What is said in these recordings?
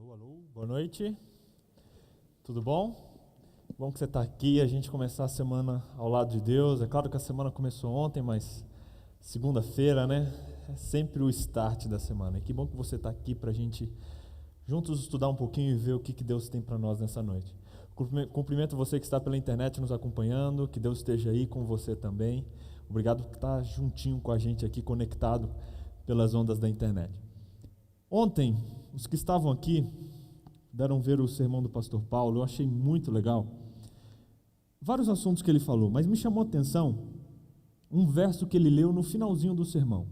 Alô, alô, boa noite, tudo bom? Bom que você está aqui, a gente começar a semana ao lado de Deus. É claro que a semana começou ontem, mas segunda-feira, né? É sempre o start da semana. E que bom que você está aqui para a gente juntos estudar um pouquinho e ver o que Deus tem para nós nessa noite. Cumprimento você que está pela internet nos acompanhando, que Deus esteja aí com você também. Obrigado por estar juntinho com a gente aqui, conectado pelas ondas da internet. Ontem, os que estavam aqui deram ver o sermão do pastor Paulo. Eu achei muito legal vários assuntos que ele falou, mas me chamou a atenção um verso que ele leu no finalzinho do sermão,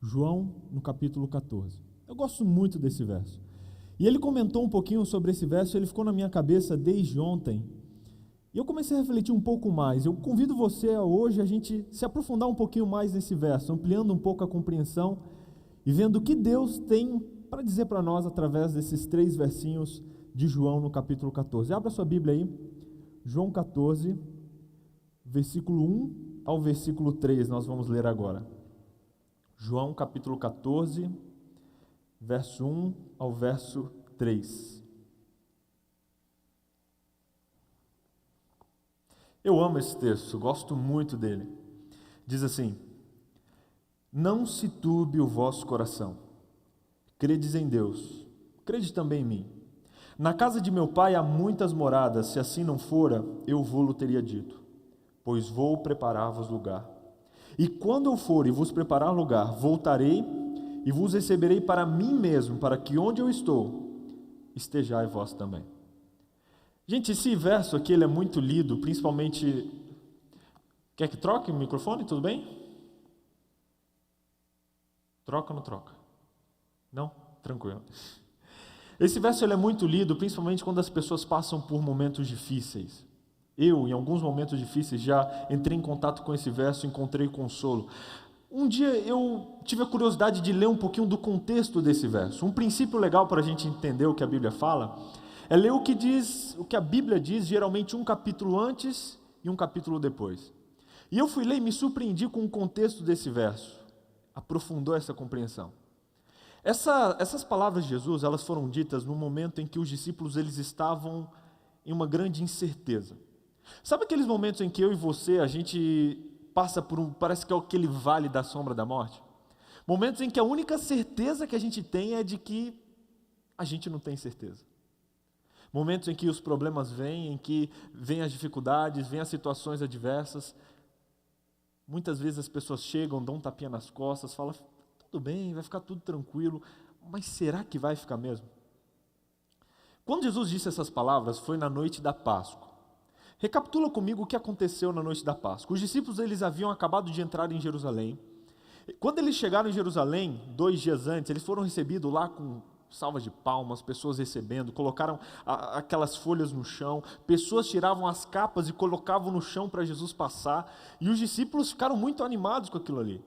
João, no capítulo 14. Eu gosto muito desse verso, e ele comentou um pouquinho sobre esse verso. Ele ficou na minha cabeça desde ontem, e eu comecei a refletir um pouco mais. Eu convido você a hoje a gente se aprofundar um pouquinho mais nesse verso, ampliando um pouco a compreensão e vendo o que Deus tem para dizer para nós através desses 3 versinhos de João no capítulo 14. Abra sua Bíblia aí, João 14, versículo 1 ao versículo 3, nós vamos ler agora. João capítulo 14, verso 1 ao verso 3. Eu amo esse texto, gosto muito dele. Diz assim: não se turbe o vosso coração. Credes em Deus, crede também em mim. Na casa de meu pai há muitas moradas. Se assim não fora, eu vô-lo teria dito, pois vou preparar-vos lugar. E quando eu for e vos preparar lugar, voltarei e vos receberei para mim mesmo, para que onde eu estou, estejais vós também. Gente, esse verso aqui ele é muito lido, principalmente... Quer que troque o microfone? Tudo bem? Troca ou não troca? Não? Tranquilo. Esse verso ele é muito lido, principalmente quando as pessoas passam por momentos difíceis. Eu, em alguns momentos difíceis, já entrei em contato com esse verso e encontrei consolo. Um dia eu tive a curiosidade de ler um pouquinho do contexto desse verso. Um princípio legal para a gente entender o que a Bíblia fala é ler o que a Bíblia diz, geralmente um capítulo antes e um capítulo depois. E eu fui ler e me surpreendi com o contexto desse verso. Aprofundou essa compreensão. Essas palavras de Jesus, elas foram ditas no momento em que os discípulos eles estavam em uma grande incerteza. Sabe aqueles momentos em que eu e você, a gente passa por parece que é aquele vale da sombra da morte? Momentos em que a única certeza que a gente tem é de que a gente não tem certeza. Momentos em que os problemas vêm, em que vêm as dificuldades, vêm as situações adversas. Muitas vezes as pessoas chegam, dão um tapinha nas costas, falam: tudo bem, vai ficar tudo tranquilo, mas será que vai ficar mesmo? Quando Jesus disse essas palavras, foi na noite da Páscoa. Recapitula comigo o que aconteceu na noite da Páscoa. Os discípulos eles haviam acabado de entrar em Jerusalém. Quando eles chegaram em Jerusalém, 2 dias antes, eles foram recebidos lá com salvas de palmas, pessoas recebendo, colocaram aquelas folhas no chão, pessoas tiravam as capas e colocavam no chão para Jesus passar, e os discípulos ficaram muito animados com aquilo ali.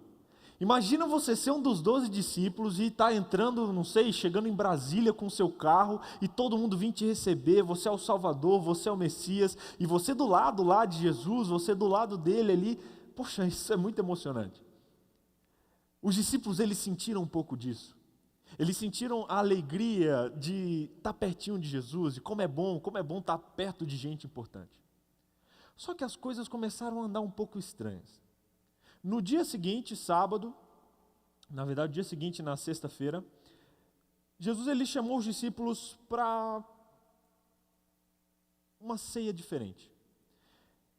Imagina você ser um dos 12 discípulos e estar entrando, não sei, chegando em Brasília com o seu carro e todo mundo vir te receber. Você é o Salvador, você é o Messias, e você do lado lá de Jesus, você do lado dele ali. Poxa, isso é muito emocionante. Os discípulos eles sentiram um pouco disso. Eles sentiram a alegria de estar pertinho de Jesus, e como é bom estar perto de gente importante. Só que as coisas começaram a andar um pouco estranhas. No dia seguinte, sábado, na verdade, no dia seguinte, na sexta-feira, Jesus ele chamou os discípulos para uma ceia diferente.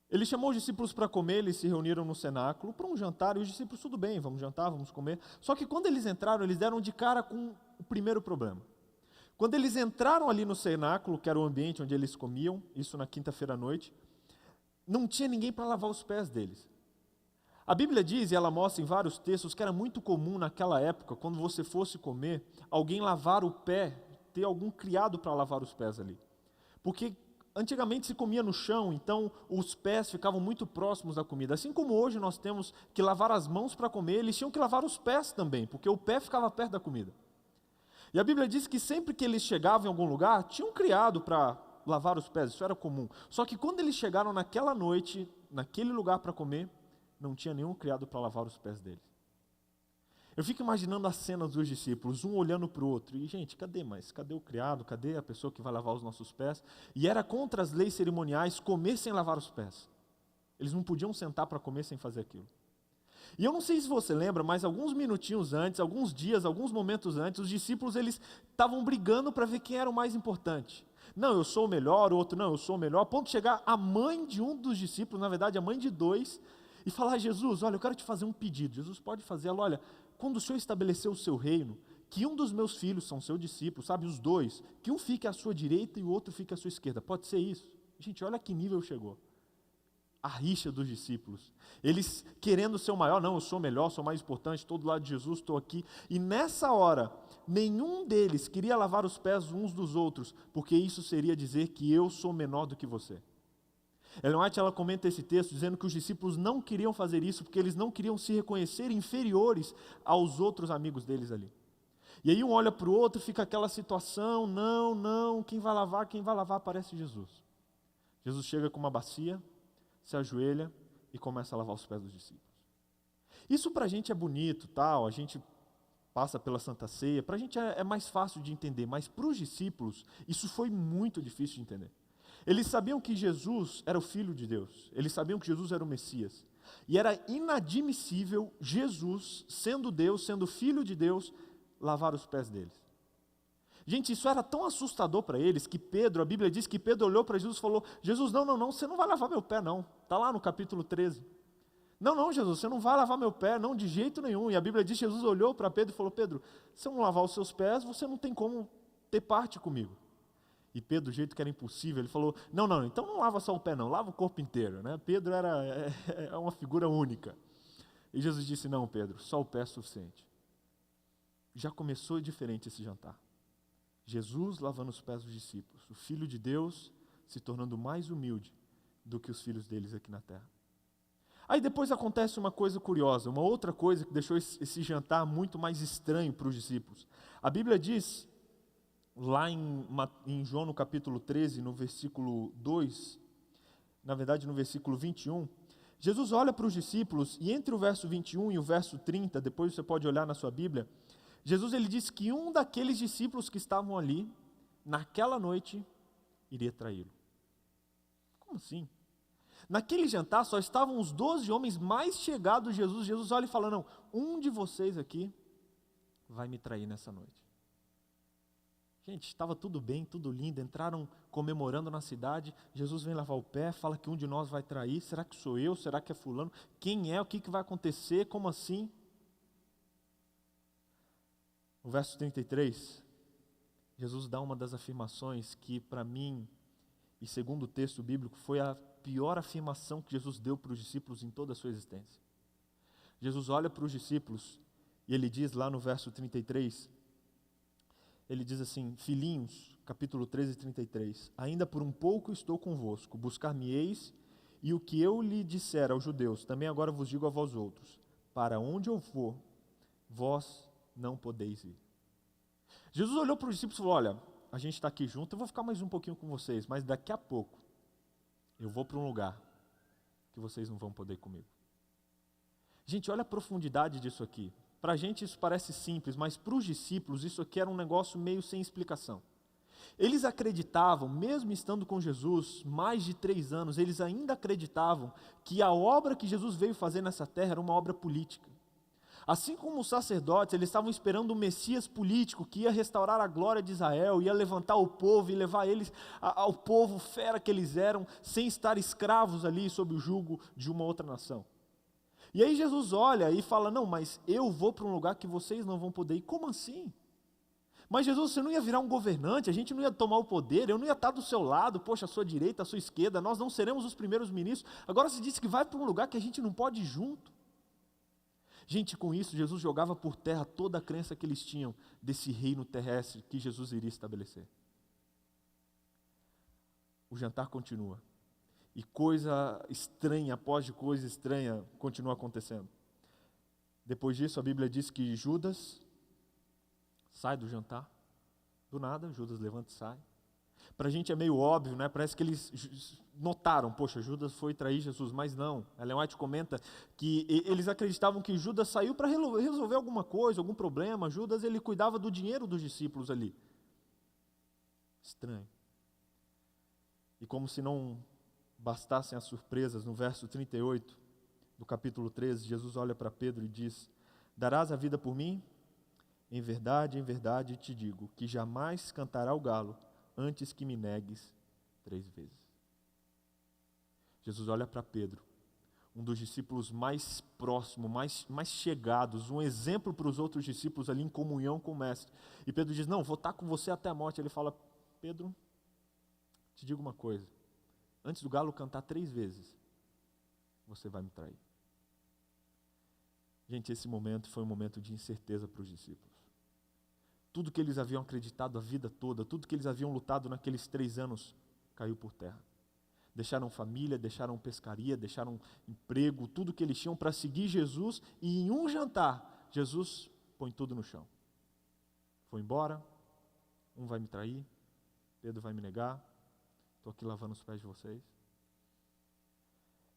Ele chamou os discípulos para comer, eles se reuniram no cenáculo para um jantar, e os discípulos, tudo bem, vamos jantar, vamos comer. Só que quando eles entraram, eles deram de cara com o primeiro problema. Quando eles entraram ali no cenáculo, que era o ambiente onde eles comiam, isso na quinta-feira à noite, não tinha ninguém para lavar os pés deles. A Bíblia diz, e ela mostra em vários textos, que era muito comum naquela época, quando você fosse comer, alguém lavar o pé, ter algum criado para lavar os pés ali. Porque antigamente se comia no chão, então os pés ficavam muito próximos da comida. Assim como hoje nós temos que lavar as mãos para comer, eles tinham que lavar os pés também, porque o pé ficava perto da comida. E a Bíblia diz que sempre que eles chegavam em algum lugar, tinha um criado para lavar os pés, isso era comum. Só que quando eles chegaram naquela noite, naquele lugar para comer, não tinha nenhum criado para lavar os pés deles. Eu fico imaginando as cenas dos discípulos, um olhando para o outro. E, gente, cadê o criado? Cadê a pessoa que vai lavar os nossos pés? E era contra as leis cerimoniais comer sem lavar os pés. Eles não podiam sentar para comer sem fazer aquilo. E eu não sei se você lembra, mas alguns minutinhos antes, alguns dias, alguns momentos antes, os discípulos eles estavam brigando para ver quem era o mais importante. Não, eu sou o melhor, o outro não, eu sou o melhor. A ponto de chegar a mãe de um dos discípulos, na verdade a mãe de dois, e falar: Jesus, olha, eu quero te fazer um pedido. Jesus pode fazê-lo. Olha, quando o Senhor estabeleceu o seu reino, que um dos meus filhos são seus discípulos, sabe, os dois, que um fique à sua direita e o outro fique à sua esquerda. Pode ser isso? Gente, olha que nível chegou. A rixa dos discípulos. Eles querendo ser o maior, não, eu sou melhor, sou mais importante, estou do lado de Jesus, estou aqui. E nessa hora, nenhum deles queria lavar os pés uns dos outros, porque isso seria dizer que eu sou menor do que você. Ellen White, ela comenta esse texto dizendo que os discípulos não queriam fazer isso porque eles não queriam se reconhecer inferiores aos outros amigos deles ali. E aí um olha para o outro, fica aquela situação, não, quem vai lavar, aparece Jesus. Jesus chega com uma bacia, se ajoelha e começa a lavar os pés dos discípulos. Isso para a gente é bonito, tal, a gente passa pela Santa Ceia, para a gente é mais fácil de entender, mas para os discípulos isso foi muito difícil de entender. Eles sabiam que Jesus era o Filho de Deus, eles sabiam que Jesus era o Messias, e era inadmissível Jesus, sendo Deus, sendo Filho de Deus, lavar os pés deles. Gente, isso era tão assustador para eles que Pedro, a Bíblia diz que Pedro olhou para Jesus e falou: Jesus, não, você não vai lavar meu pé não, está lá no capítulo 13. Não, Jesus, você não vai lavar meu pé, não, de jeito nenhum. E a Bíblia diz que Jesus olhou para Pedro e falou: Pedro, se eu não lavar os seus pés, você não tem como ter parte comigo. E Pedro, do jeito que era impossível, ele falou: não, então não lava só o pé não, lava o corpo inteiro, né? Pedro é uma figura única. E Jesus disse: não, Pedro, só o pé é suficiente. Já começou diferente esse jantar. Jesus lavando os pés dos discípulos, o Filho de Deus se tornando mais humilde do que os filhos deles aqui na terra. Aí depois acontece uma coisa curiosa, uma outra coisa que deixou esse jantar muito mais estranho para os discípulos. A Bíblia diz, lá em João no capítulo 13, no versículo 2, na verdade no versículo 21, Jesus olha para os discípulos e entre o verso 21 e o verso 30, depois você pode olhar na sua Bíblia, Jesus ele disse que um daqueles discípulos que estavam ali, naquela noite, iria traí-lo. Como assim? Naquele jantar só estavam os 12 homens mais chegados de Jesus. Jesus olha e fala: não, um de vocês aqui vai me trair nessa noite. Gente, estava tudo bem, tudo lindo, entraram comemorando na cidade, Jesus vem lavar o pé, fala que um de nós vai trair, será que sou eu, será que é fulano? Quem é, o que vai acontecer, como assim? No verso 33, Jesus dá uma das afirmações que para mim, e segundo o texto bíblico, foi a pior afirmação que Jesus deu para os discípulos em toda a sua existência. Jesus olha para os discípulos e ele diz lá no verso 33, ele diz assim: filhinhos, capítulo 13, 33, ainda por um pouco estou convosco, buscar-me-eis, e o que eu lhe disser aos judeus, também agora vos digo a vós outros, para onde eu for, vós não podeis ir. Jesus olhou para os discípulos e falou: olha, a gente está aqui junto, eu vou ficar mais um pouquinho com vocês, mas daqui a pouco eu vou para um lugar que vocês não vão poder ir comigo. Gente, olha a profundidade disso aqui. Para a gente isso parece simples, mas para os discípulos isso aqui era um negócio meio sem explicação. Eles acreditavam, mesmo estando com Jesus mais de 3 anos, eles ainda acreditavam que a obra que Jesus veio fazer nessa terra era uma obra política. Assim como os sacerdotes, eles estavam esperando um Messias político que ia restaurar a glória de Israel, ia levantar o povo e levar eles ao povo fera que eles eram, sem estar escravos ali sob o jugo de uma outra nação. E aí Jesus olha e fala: não, mas eu vou para um lugar que vocês não vão poder ir. Como assim? Mas Jesus, você não ia virar um governante, a gente não ia tomar o poder, eu não ia estar do seu lado, poxa, à sua direita, à sua esquerda, nós não seremos os primeiros ministros. Agora você disse que vai para um lugar que a gente não pode ir junto. Gente, com isso, Jesus jogava por terra toda a crença que eles tinham desse reino terrestre que Jesus iria estabelecer. O jantar continua. E coisa estranha, após de coisa estranha, continua acontecendo. Depois disso, a Bíblia diz que Judas sai do jantar. Do nada, Judas levanta e sai. Para a gente é meio óbvio, né? Parece que eles notaram, poxa, Judas foi trair Jesus, mas não. Ellen White comenta que eles acreditavam que Judas saiu para resolver alguma coisa, algum problema. Judas, ele cuidava do dinheiro dos discípulos ali. Estranho. E como se não bastassem as surpresas, no verso 38 do capítulo 13, Jesus olha para Pedro e diz: darás a vida por mim? Em verdade te digo, que jamais cantará o galo antes que me negues 3 vezes. Jesus olha para Pedro, um dos discípulos mais próximos, mais chegados, um exemplo para os outros discípulos ali em comunhão com o Mestre. E Pedro diz: não, vou estar com você até a morte. Ele fala: Pedro, te digo uma coisa, antes do galo cantar 3 vezes, você vai me trair. Gente, esse momento foi um momento de incerteza para os discípulos. Tudo que eles haviam acreditado a vida toda, tudo que eles haviam lutado naqueles 3 anos, caiu por terra. Deixaram família, deixaram pescaria, deixaram emprego, tudo que eles tinham para seguir Jesus, e em um jantar, Jesus põe tudo no chão. Foi embora, um vai me trair, Pedro vai me negar, estou aqui lavando os pés de vocês.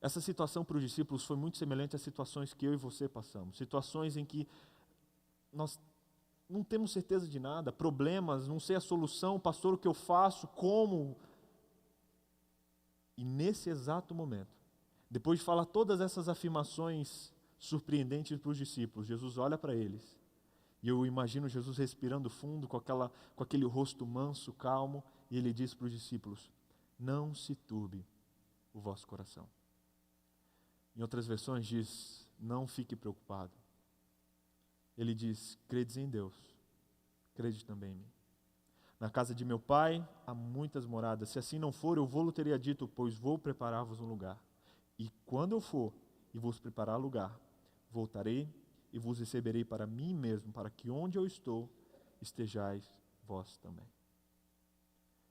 Essa situação para os discípulos foi muito semelhante às situações que eu e você passamos. Situações em que nós não temos certeza de nada, problemas, não sei a solução, pastor, o que eu faço, como. E nesse exato momento, depois de falar todas essas afirmações surpreendentes para os discípulos, Jesus olha para eles, e eu imagino Jesus respirando fundo, com aquele rosto manso, calmo, e ele diz para os discípulos: não se turbe o vosso coração. Em outras versões diz: não fique preocupado. Ele diz: credes em Deus, crede também em mim. Na casa de meu pai há muitas moradas. Se assim não for, eu vou-lo teria dito, pois vou preparar-vos um lugar. E quando eu for e vos preparar lugar, voltarei e vos receberei para mim mesmo, para que onde eu estou, estejais vós também.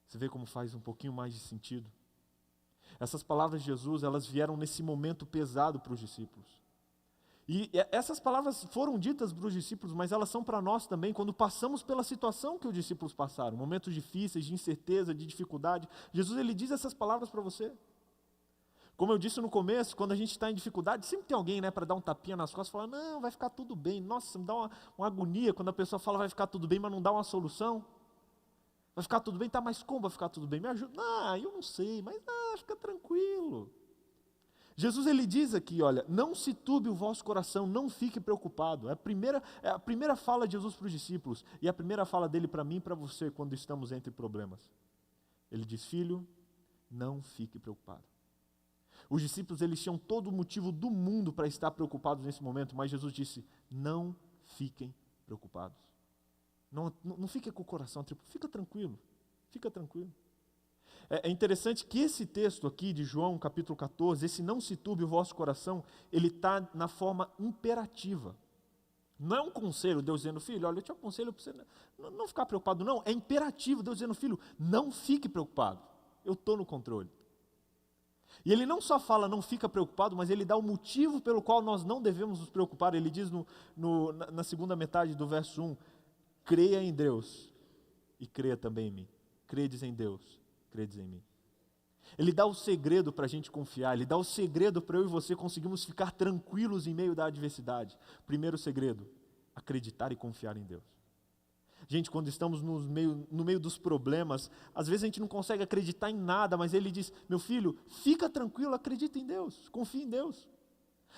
Você vê como faz um pouquinho mais de sentido? Essas palavras de Jesus, elas vieram nesse momento pesado para os discípulos. E essas palavras foram ditas para os discípulos, mas elas são para nós também, quando passamos pela situação que os discípulos passaram, momentos difíceis, de incerteza, de dificuldade. Jesus, ele diz essas palavras para você. Como eu disse no começo, quando a gente está em dificuldade, sempre tem alguém, né, para dar um tapinha nas costas e falar: não, vai ficar tudo bem. Nossa, me dá uma agonia quando a pessoa fala vai ficar tudo bem, mas não dá uma solução. Vai ficar tudo bem, tá, mas como vai ficar tudo bem? Me ajuda. Eu não sei, mas fica tranquilo. Jesus, ele diz aqui, olha, não se turbe o vosso coração, não fique preocupado. É a primeira fala de Jesus para os discípulos, e a primeira fala dele para mim e para você, quando estamos entre problemas. Ele diz: filho, não fique preocupado. Os discípulos, eles tinham todo o motivo do mundo para estar preocupados nesse momento, mas Jesus disse: não fiquem preocupados. Não fiquem com o coração triste, fica tranquilo, fica tranquilo. É interessante que esse texto aqui de João, capítulo 14, esse não se turbe o vosso coração, ele está na forma imperativa. Não é um conselho, Deus dizendo: filho, olha, eu te aconselho para você não ficar preocupado, não. É imperativo, Deus dizendo: filho, não fique preocupado, eu estou no controle. E ele não só fala não fica preocupado, mas ele dá o motivo pelo qual nós não devemos nos preocupar. Ele diz na segunda metade do verso 1, creia em Deus e creia também em mim. Credes em Deus, credes em mim. Ele dá o segredo para a gente confiar, ele dá o segredo para eu e você conseguirmos ficar tranquilos em meio da adversidade. Primeiro segredo, acreditar e confiar em Deus. Gente, quando estamos no meio dos problemas, às vezes a gente não consegue acreditar em nada, mas ele diz: meu filho, fica tranquilo, acredita em Deus, confia em Deus.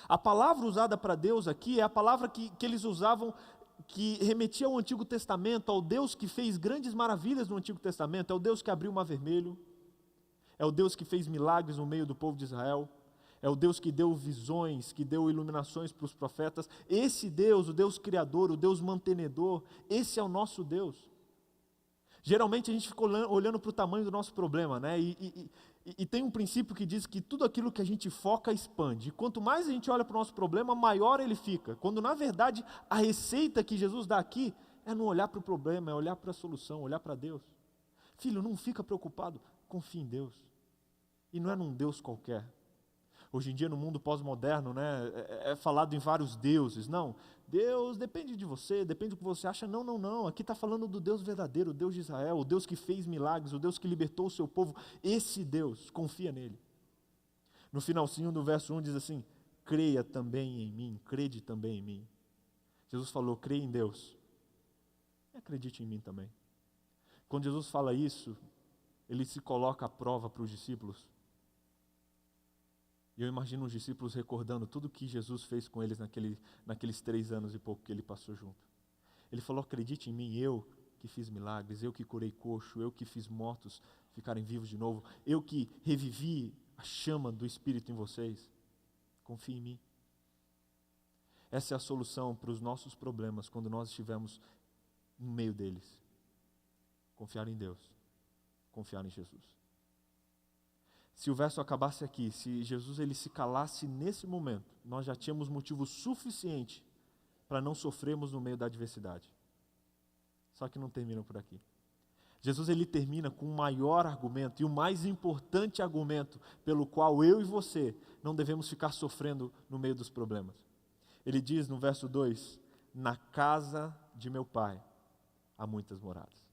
A palavra usada para Deus aqui é a palavra que eles usavam, que remetia ao Antigo Testamento, ao Deus que fez grandes maravilhas no Antigo Testamento, é o Deus que abriu o Mar Vermelho, é o Deus que fez milagres no meio do povo de Israel, é o Deus que deu visões, que deu iluminações para os profetas. Esse Deus, o Deus Criador, o Deus mantenedor, esse é o nosso Deus. Geralmente a gente fica olhando para o tamanho do nosso problema, né? E tem um princípio que diz que tudo aquilo que a gente foca expande. E quanto mais a gente olha para o nosso problema, maior ele fica. Quando na verdade a receita que Jesus dá aqui é não olhar para o problema, é olhar para a solução, olhar para Deus. Filho, não fica preocupado, confia em Deus. E não é num Deus qualquer. Hoje em dia, no mundo pós-moderno, né, é falado em vários deuses. Não, Deus depende de você, depende do que você acha. Não, não, não. Aqui está falando do Deus verdadeiro, o Deus de Israel, o Deus que fez milagres, o Deus que libertou o seu povo. Esse Deus, confia nele. No finalzinho do verso 1 diz assim: creia também em mim, crede também em mim. Jesus falou: creia em Deus, e acredite em mim também. Quando Jesus fala isso, ele se coloca à prova para os discípulos. E eu imagino os discípulos recordando tudo que Jesus fez com eles naqueles 3 anos e pouco que ele passou junto. Ele falou: acredite em mim, eu que fiz milagres, eu que curei coxo, eu que fiz mortos ficarem vivos de novo, eu que revivi a chama do Espírito em vocês. Confie em mim. Essa é a solução para os nossos problemas quando nós estivermos no meio deles. Confiar em Deus, confiar em Jesus. Se o verso acabasse aqui, se Jesus ele se calasse nesse momento, nós já tínhamos motivo suficiente para não sofrermos no meio da adversidade. Só que não termina por aqui. Jesus ele termina com o maior argumento e o mais importante argumento pelo qual eu e você não devemos ficar sofrendo no meio dos problemas. Ele diz no verso 2: na casa de meu Pai há muitas moradas.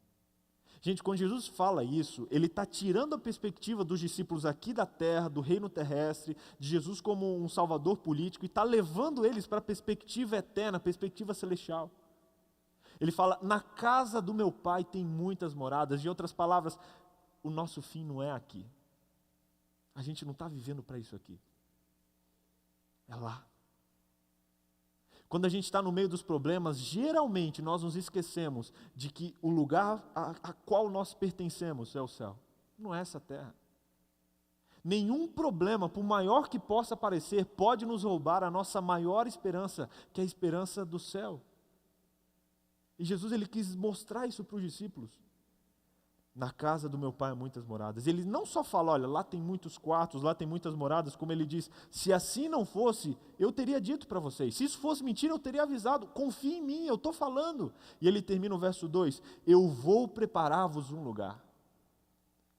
Gente, quando Jesus fala isso, ele está tirando a perspectiva dos discípulos aqui da terra, do reino terrestre, de Jesus como um salvador político, e está levando eles para a perspectiva eterna, a perspectiva celestial. Ele fala: na casa do meu Pai tem muitas moradas. De outras palavras, o nosso fim não é aqui. A gente não está vivendo para isso aqui. É lá. Quando a gente está no meio dos problemas, geralmente nós nos esquecemos de que o lugar a qual nós pertencemos é o céu. Não é essa terra. Nenhum problema, por maior que possa parecer, pode nos roubar a nossa maior esperança, que é a esperança do céu. E Jesus ele quis mostrar isso para os discípulos. Na casa do meu Pai há muitas moradas. Ele não só fala: olha, lá tem muitos quartos, lá tem muitas moradas, como ele diz: se assim não fosse, eu teria dito para vocês. Se isso fosse mentira, eu teria avisado. Confie em mim, eu estou falando. E ele termina o verso 2: eu vou preparar-vos um lugar.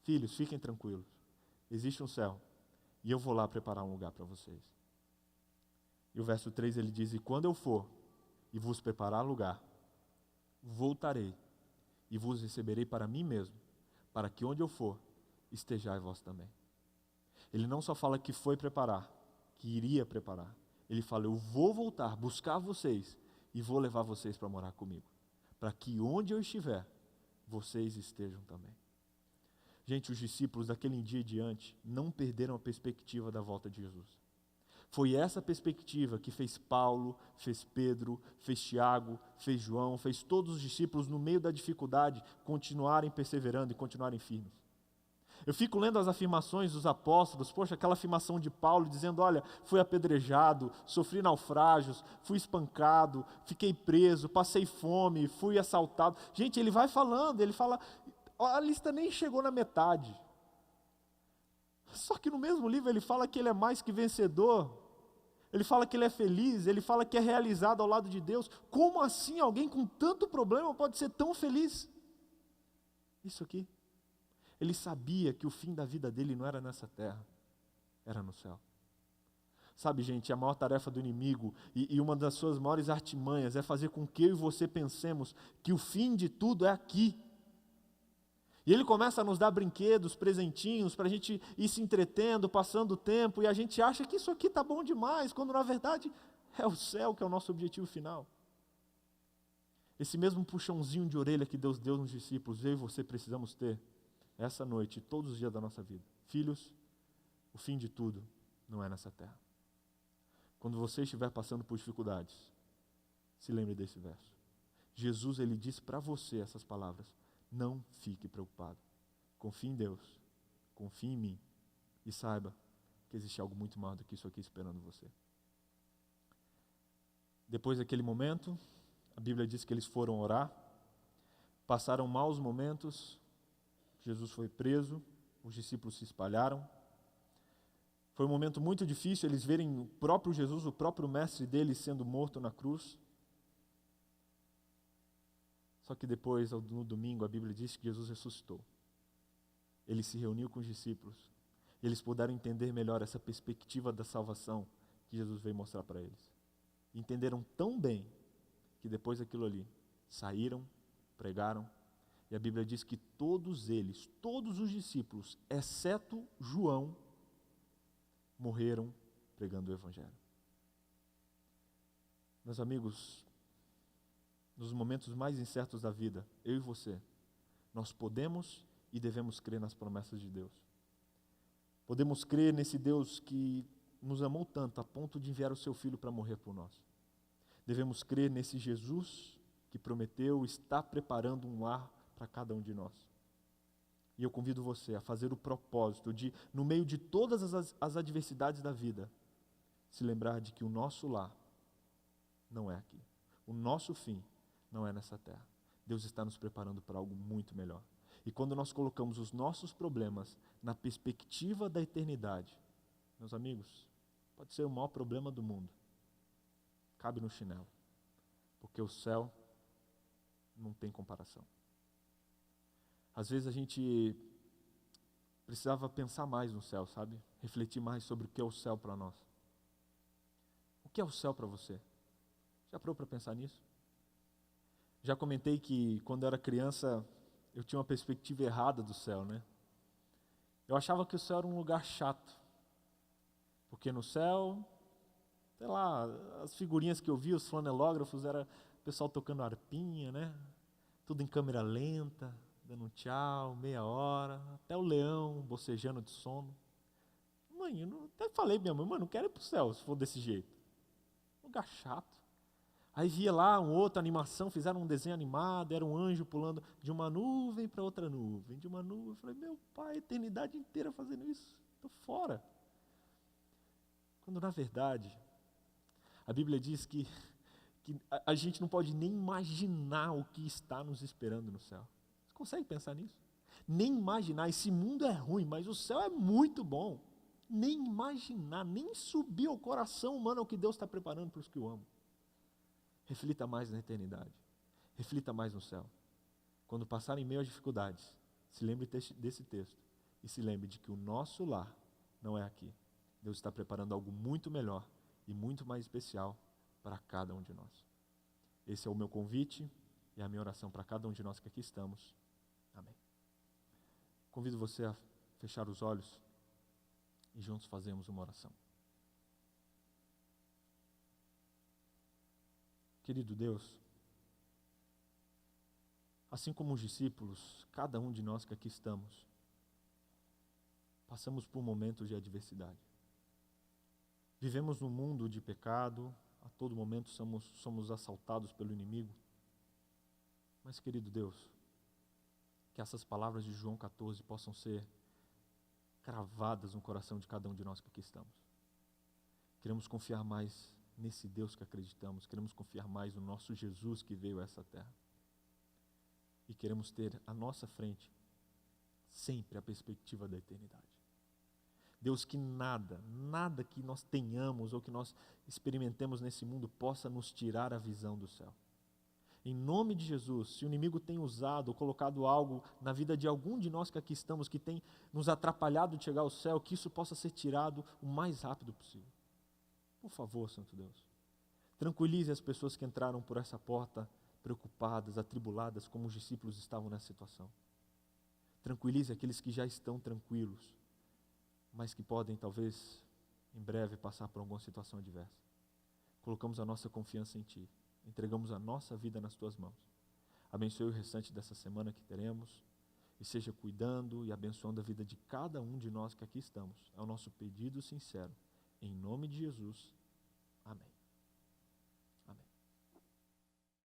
Filhos, fiquem tranquilos. Existe um céu, e eu vou lá preparar um lugar para vocês. E o verso 3 ele diz: e quando eu for e vos preparar lugar, voltarei e vos receberei para mim mesmo, para que onde eu for, estejais vós também. Ele não só fala que foi preparar, que iria preparar. Ele fala: eu vou voltar, buscar vocês e vou levar vocês para morar comigo, para que onde eu estiver, vocês estejam também. Gente, os discípulos daquele dia em diante não perderam a perspectiva da volta de Jesus. Foi essa perspectiva que fez Paulo, fez Pedro, fez Tiago, fez João, fez todos os discípulos no meio da dificuldade continuarem perseverando e continuarem firmes. Eu fico lendo as afirmações dos apóstolos, poxa, aquela afirmação de Paulo dizendo: olha, fui apedrejado, sofri naufrágios, fui espancado, fiquei preso, passei fome, fui assaltado. Gente, ele vai falando, ele fala, a lista nem chegou na metade. Só que no mesmo livro ele fala que ele é mais que vencedor, ele fala que ele é feliz, ele fala que é realizado ao lado de Deus. Como assim alguém com tanto problema pode ser tão feliz? Isso aqui. Ele sabia que o fim da vida dele não era nessa terra, era no céu. Sabe, gente, a maior tarefa do inimigo e uma das suas maiores artimanhas é fazer com que eu e você pensemos que o fim de tudo é aqui. E ele começa a nos dar brinquedos, presentinhos, para a gente ir se entretendo, passando o tempo, e a gente acha que isso aqui está bom demais, quando na verdade é o céu que é o nosso objetivo final. Esse mesmo puxãozinho de orelha que Deus deu nos discípulos, eu e você precisamos ter essa noite, todos os dias da nossa vida. Filhos, o fim de tudo não é nessa terra. Quando você estiver passando por dificuldades, se lembre desse verso. Jesus, ele disse para você essas palavras: não fique preocupado. Confie em Deus, confie em mim e saiba que existe algo muito maior do que isso aqui esperando você. Depois daquele momento, a Bíblia diz que eles foram orar, passaram maus momentos, Jesus foi preso, os discípulos se espalharam. Foi um momento muito difícil eles verem o próprio Jesus, o próprio mestre deles sendo morto na cruz. Só que depois, no domingo, a Bíblia diz que Jesus ressuscitou. Ele se reuniu com os discípulos. E eles puderam entender melhor essa perspectiva da salvação que Jesus veio mostrar para eles. Entenderam tão bem que depois daquilo ali, saíram, pregaram, e a Bíblia diz que todos eles, todos os discípulos, exceto João, morreram pregando o Evangelho. Meus amigos, nos momentos mais incertos da vida, eu e você, nós podemos e devemos crer nas promessas de Deus. Podemos crer nesse Deus que nos amou tanto a ponto de enviar o seu Filho para morrer por nós. Devemos crer nesse Jesus que prometeu estar preparando um lar para cada um de nós. E eu convido você a fazer o propósito de, no meio de todas as adversidades da vida, se lembrar de que o nosso lar não é aqui. O nosso fim não é nessa terra. Deus está nos preparando para algo muito melhor. E quando nós colocamos os nossos problemas na perspectiva da eternidade, meus amigos, pode ser o maior problema do mundo. Cabe no chinelo. Porque o céu não tem comparação. Às vezes a gente precisava pensar mais no céu, sabe? Refletir mais sobre o que é o céu para nós. O que é o céu para você? Já parou para pensar nisso? Já comentei que quando eu era criança eu tinha uma perspectiva errada do céu, né? Eu achava que o céu era um lugar chato. Porque no céu, sei lá, as figurinhas que eu via, os flanelógrafos, era o pessoal tocando harpinha, né? Tudo em câmera lenta, dando um tchau, meia hora, até o leão bocejando de sono. Mãe, até falei pra minha mãe, não quero ir pro céu se for desse jeito. Lugar chato. Aí via lá uma outra animação, fizeram um desenho animado, era um anjo pulando de uma nuvem para outra nuvem, de uma nuvem. Eu falei, meu pai, a eternidade inteira fazendo isso, estou fora. Quando na verdade, a Bíblia diz que a gente não pode nem imaginar o que está nos esperando no céu. Você consegue pensar nisso? Nem imaginar, esse mundo é ruim, mas o céu é muito bom. Nem imaginar, nem subir ao coração humano o que Deus está preparando para os que o amam. Reflita mais na eternidade. Reflita mais no céu. Quando passar em meio às dificuldades, se lembre desse texto e se lembre de que o nosso lar não é aqui. Deus está preparando algo muito melhor e muito mais especial para cada um de nós. Esse é o meu convite e a minha oração para cada um de nós que aqui estamos. Amém. Convido você a fechar os olhos e juntos fazemos uma oração. Querido Deus, assim como os discípulos, cada um de nós que aqui estamos, passamos por momentos de adversidade. Vivemos num mundo de pecado, a todo momento somos assaltados pelo inimigo. Mas, querido Deus, que essas palavras de João 14 possam ser cravadas no coração de cada um de nós que aqui estamos. Queremos confiar mais nesse Deus que acreditamos, queremos confiar mais no nosso Jesus que veio a essa terra. E queremos ter à nossa frente sempre a perspectiva da eternidade. Deus, que nada que nós tenhamos ou que nós experimentemos nesse mundo possa nos tirar a visão do céu. Em nome de Jesus, se o inimigo tem usado ou colocado algo na vida de algum de nós que aqui estamos, que tem nos atrapalhado de chegar ao céu, que isso possa ser tirado o mais rápido possível. Por favor, Santo Deus, tranquilize as pessoas que entraram por essa porta preocupadas, atribuladas, como os discípulos estavam nessa situação. Tranquilize aqueles que já estão tranquilos, mas que podem, talvez, em breve, passar por alguma situação adversa. Colocamos a nossa confiança em Ti, entregamos a nossa vida nas Tuas mãos. Abençoe o restante dessa semana que teremos e seja cuidando e abençoando a vida de cada um de nós que aqui estamos. É o nosso pedido sincero. Em nome de Jesus.